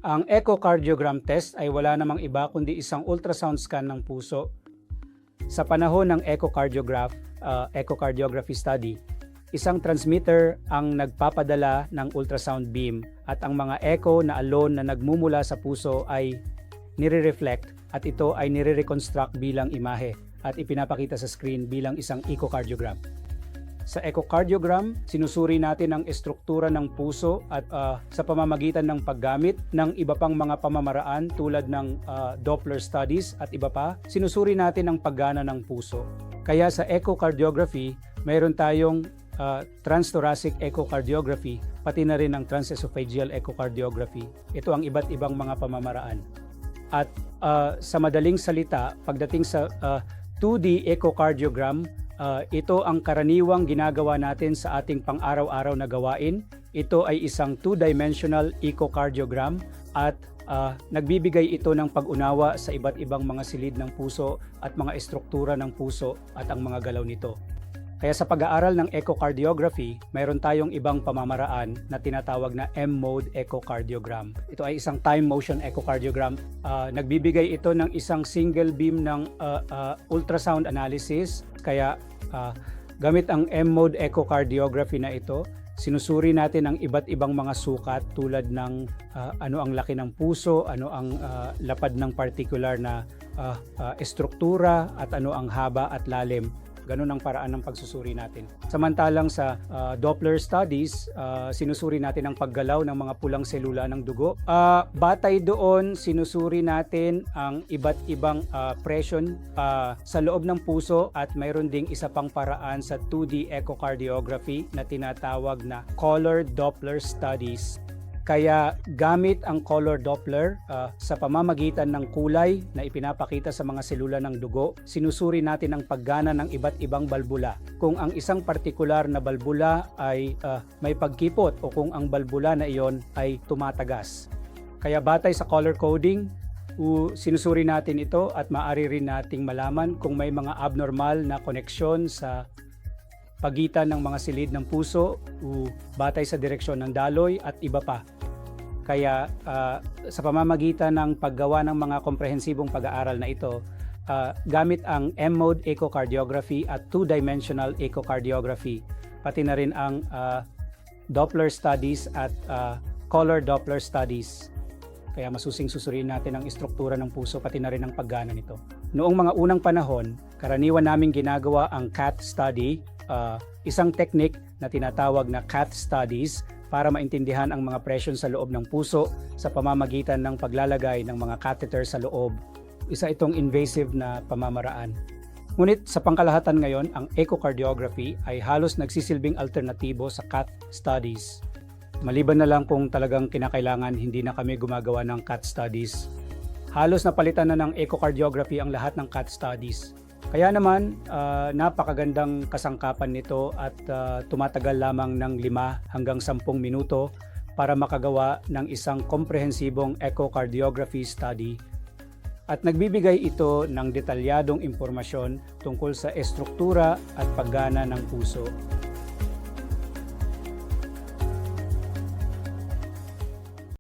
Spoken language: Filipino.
Ang echocardiogram test ay wala namang iba kundi isang ultrasound scan ng puso. Sa panahon ng echocardiography study, isang transmitter ang nagpapadala ng ultrasound beam at ang mga echo na alone na nagmumula sa puso ay nire-reflect at ito ay nire-reconstruct bilang imahe at ipinapakita sa screen bilang isang echocardiogram. Sa echocardiogram, sinusuri natin ang estruktura ng puso at sa pamamagitan ng paggamit ng iba pang mga pamamaraan tulad ng Doppler studies at iba pa, sinusuri natin ang paggana ng puso. Kaya sa echocardiography, mayroon tayong transthoracic echocardiography, pati na rin ang transesophageal echocardiography. Ito ang iba't ibang mga pamamaraan. At sa madaling salita, pagdating sa 2D echocardiogram, ito ang karaniwang ginagawa natin sa ating pang-araw-araw na gawain. Ito ay isang two-dimensional echocardiogram at nagbibigay ito ng pag-unawa sa iba't ibang mga silid ng puso at mga estruktura ng puso at ang mga galaw nito. Kaya sa pag-aaral ng echocardiography, mayroon tayong ibang pamamaraan na tinatawag na M-mode echocardiogram. Ito ay isang time motion echocardiogram. Nagbibigay ito ng isang single beam ng ultrasound analysis. Kaya gamit ang M-mode echocardiography na ito, sinusuri natin ang iba't ibang mga sukat tulad ng ano ang laki ng puso, ano ang lapad ng particular na estruktura at ano ang haba at lalim. Ganun ang paraan ng pagsusuri natin. Samantalang sa Doppler studies, sinusuri natin ang paggalaw ng mga pulang selula ng dugo. Batay doon, sinusuri natin ang iba't ibang presyon sa loob ng puso at mayroon ding isa pang paraan sa 2D echocardiography na tinatawag na color Doppler studies. Kaya gamit ang color Doppler sa pamamagitan ng kulay na ipinapakita sa mga selula ng dugo, sinusuri natin ang paggana ng iba't ibang balbula. Kung ang isang partikular na balbula ay may pagkipot o kung ang balbula na iyon ay tumatagas. Kaya batay sa color coding, sinusuri natin ito at maaari rin nating malaman kung may mga abnormal na koneksyon sa pagitan ng mga silid ng puso, batay sa direksyon ng daloy at iba pa. Kaya sa pamamagitan ng paggawa ng mga komprehensibong pag-aaral na ito, gamit ang M-mode echocardiography at two-dimensional echocardiography, pati na rin ang Doppler studies at color Doppler studies. Kaya masusing susuriin natin ang istruktura ng puso pati na rin ang paggana nito. Noong mga unang panahon, karaniwan naming ginagawa ang cath study, isang technique na tinatawag na cath studies para maintindihan ang mga presyon sa loob ng puso sa pamamagitan ng paglalagay ng mga catheter sa loob. Isa itong invasive na pamamaraan. Ngunit sa pangkalahatan ngayon, ang echocardiography ay halos nagsisilbing alternatibo sa cath studies. Maliban na lang kung talagang kinakailangan, hindi na kami gumagawa ng cath studies. Halos napalitan na ng echocardiography ang lahat ng cath studies. Kaya naman, napakagandang kasangkapan nito at tumatagal lamang ng 5 hanggang 10 minuto para makagawa ng isang komprehensibong echocardiography study. At nagbibigay ito ng detalyadong impormasyon tungkol sa estruktura at paggana ng puso.